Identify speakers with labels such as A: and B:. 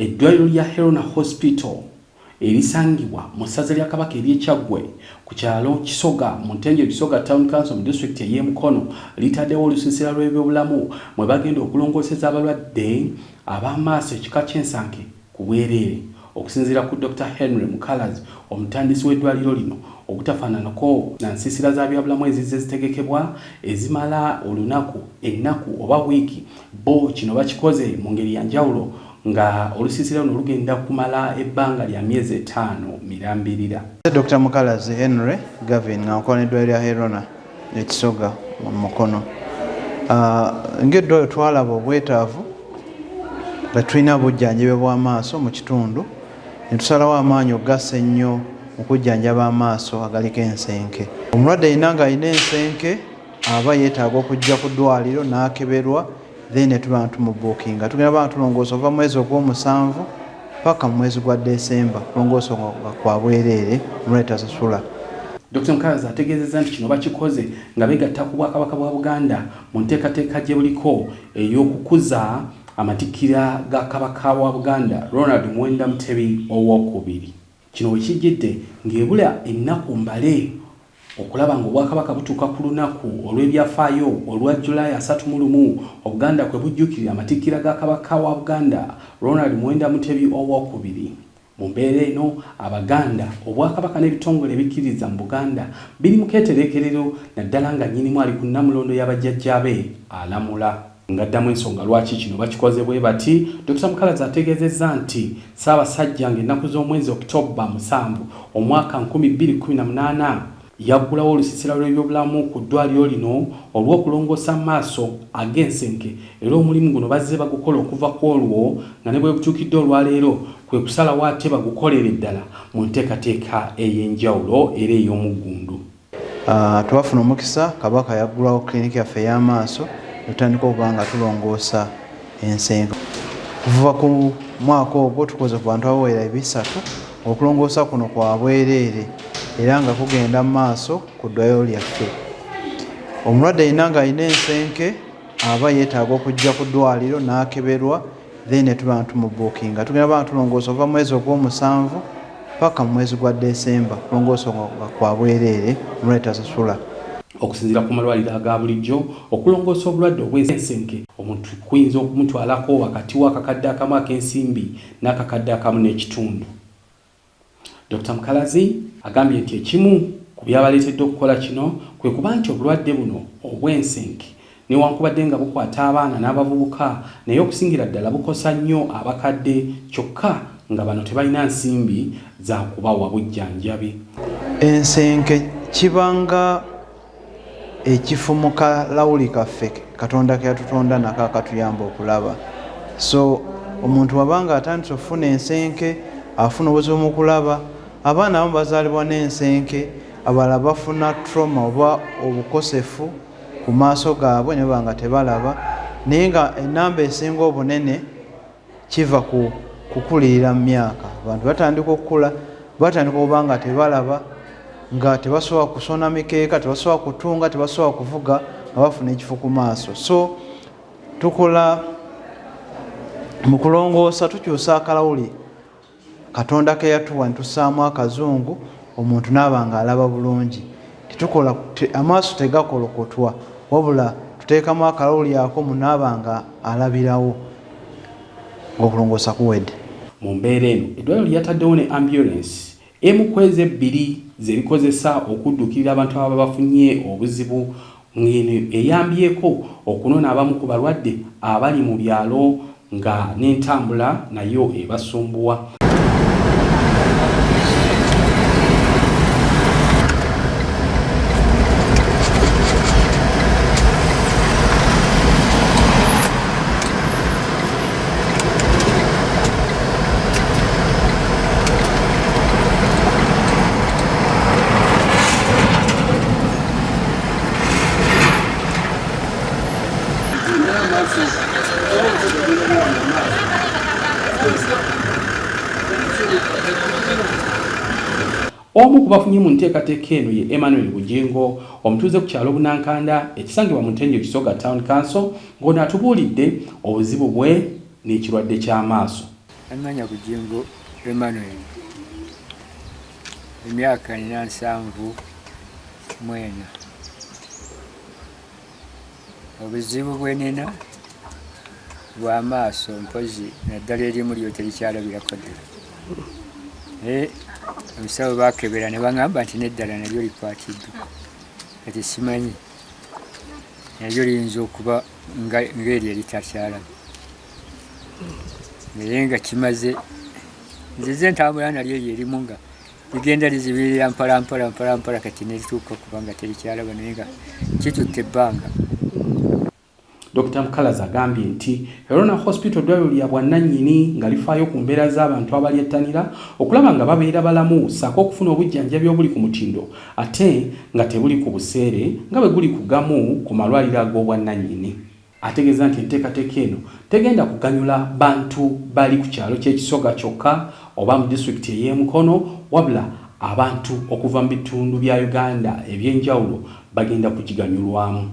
A: Eddwaliro lya Helena Hospital erisangibwa mu ssaza lya Kabaka ery'Ekyaggwe ku kyalo Kisoga mu Ntenjeru Kisoga Town Council mu district y'e Mukono litaddewo olusiisira lw'ebyobulamu mwe bagenda okulongooseza abalwadde ab'amaaso ekika ky'ensanke ku bwereere okusinziira ku Dr. Henry Mukalazi omutandisi w'eddwaliro lino obutafaananako na nsiisira za byabulamu ezizze zitegekebwa ezimala olunaku ennaku oba wiiki bo kino bakikoze mu ngeri ya njawulo nga olusiisira luno lugenda kumala ebbanga lya myezi 5 mirambirira.
B: Dr. Mukalazi Henry Gavin nga nkola eddwaliro lya Helena Kisoga mu Mukono. Ng'eddwaliro twalaba obwetaavu nga tulina obujjanjabi bw'amaaso mu kitundu ne tusalawo amaanyi ogassa ennyo mu kujjanjaba amaaso agaliko ensenke. Omulwadde ayina ng'alina ensenke aba yeetaaga okujja ku ddwaliro n'akeberwa then tuba tumubuukinga. Tugenda tulongoosa ova mwezi ogw'omusanvu paka mu mwezi gwa Desemba kulongoosa kwa bwereere omulwadde tasasula.
A: Dr. Mukalazi ategeezezza nti kino bakikoze nga beegatta ku Bwakabaka bwa Buganda mu nteekateeka gye buliko ey'okukuza amatikkira ga Kabaka wa Buganda Ronald Muwenda Mutebi owookubiri. Kino wekijjidde ng'ebula ennaku mbale okulaba ng'Obwakabaka butuuka ku lunaku olw'ebyafaayo olwa Julayi 31 Obuganda kwe bujjukirira amatikkira ga Kabaka wa Buganda Ronald Muwenda Mutebi owookubiri. Mu mbeera eno Abaganda Obwakabaka n'ebitongole ebikkiriza mu Buganda biri mu keetereekerero naddala nga nnyinimu ali ku nnamulondo y'abajjajjaabe alamula. Ngaddamu ensonga lwaki kino bakikoze bwe bati. Dr. Mukalazi ategeezezza nti Ssaabasajja ng'ennaku z'omwezi Oktoba 7 omwaka 2018 yaggulawo olusiisira lw'ebyobulamu ku ddwaliro lino olw'okulongoosa amaaso ag'ensenke era omulimu guno bazze bagukola okuva ku olwo nga ne bwe butuukidde olwaleero kwe kusalawo ate bagukolera eddala mu nteekateeka ey'enjawulo era ey'omuggundu.
B: Twafuna omukisa Kabaka yaggulawo klinika yaffe ey'amaaso tutandika okuba nga tulongoosa ensenke. Kuva ku mwaka ogwo tukoze ku bantu abawera 3 okulongoosa kuno kwa bwereere era nga kugenda mu maaso ku ddwaliro lyaffe. Omulwadde ayina ng'alina ensenke aba yeetaaga okujja ku ddwaliro n'akeberwa then tuba tumubuukinga. Tugenda tulongoosa ova mwezi ogw'omusanvu paka mu mwezi gwa Desemba kulongoosa kwa bwereere omulwadde tasasula.
A: Okusinziira ku malwaliro aga bulijjo okulongoosa obulwadde obw'ensenke omuntu kuyinza okumutwalako wakati w'akakadde akamu ak'ensimbi n'akakadde akamu n'ekitundu. Dr. Mukalazi agambye nti ekimu ku byabaleetedde okukola kino kwe kuba nti obulwadde buno obw'ensenke newankubadde nga bukwata abaana n'abavubuka naye okusingira ddala bukosa nnyo abakadde kyokka nga bano tebalina nsimbi za kubawa bujjanjabi.
B: Ensenke kibanga ekifo mu kalawuli kaffe Katonda ke yatutonda nako akatuyamba okulaba. So omuntu wabanga atandise okufuna ensenke afuna obuzibu mu kulaba. Abaana abamu bazaalibwa n'ensenke abalala bafuna trauma oba obukosefu ku maaso gaabwe ne banga tebalaba naye nga ennamba esinga obunene kiva ku kukulira mu myaka. Abantu batandika okukula batandika okuba nga tebalaba nga tebasobola kusona mikeeka, tebasobola kutunga, tebasobola kuvuga nga bafuna ekifo ku maaso. So tukola mu kulongoosa tukyusa akalawuli Katonda ke yatuwa ne tussaamu akazungu omuntu n'aba nga alaba bulungi. Tetukola amaaso tegakolokotwa wabula tuteekamu akalawuli ako munaaba nga alabirawo ng'okulongoosa kuwedde.
A: Mu mbeera eno eddwaliro lyataddewo ne ambulance emu ku ezo 2 ze likozesa okuddukirira abantu ababa bafunye obuzibu ng'eno eyambyeko okunona abamu ku balwadde abali mu byalo nga n'entambula nayo ebasumbuwa. Omu ku bafunye mu nteekateeka eno ye Emmanuel Bujengo omutuuze ku kyalo Bunankanda ekisangibwa mu Ntenjeru Kisoga Town Council ng'ono atubuulidde obuzibu bwe n'ekirwadde ky'amaaso.
C: amanya Bugingo Emmanuel emyaka 74 obuzibu bwenina bw'amaaso mpozi naddala erimu lyo terikyalabirako ddala omusawo bakebera ne baŋŋamba nti neddala nalyo likwatiddwa kati simanyi nalyo liyinza okuba ng'eryo eritakyalaba naye nga kimaze nzize ntambula nalyo lyerimu nga ligenda lizibirira mpolampola kati nerituuka kubanga terikyalaba naye nga kitutte ebbanga.
A: Dr. Mukalazi agambye nti Erona Hospital ddwaliro lya bwannannyini nga lifaayo ku mbeera z'abantu abalyettanira okulaba nga babeera balamu ssaako okufuna obujjanjabi obuli ku mutindo ate nga tebuli ku buseere nga bwe guli ku gamu ku malwaliro ag'obwannannyini. Ategeeza nti enteekateeka eno tegenda kuganyula bantu bali ku kyalo ky'Ekisoga kyokka oba mu disitulikiti ey'e Mukono wabula abantu okuva mu bitundu bya Uganda eby'enjawulo bagenda kugiganyulwamu.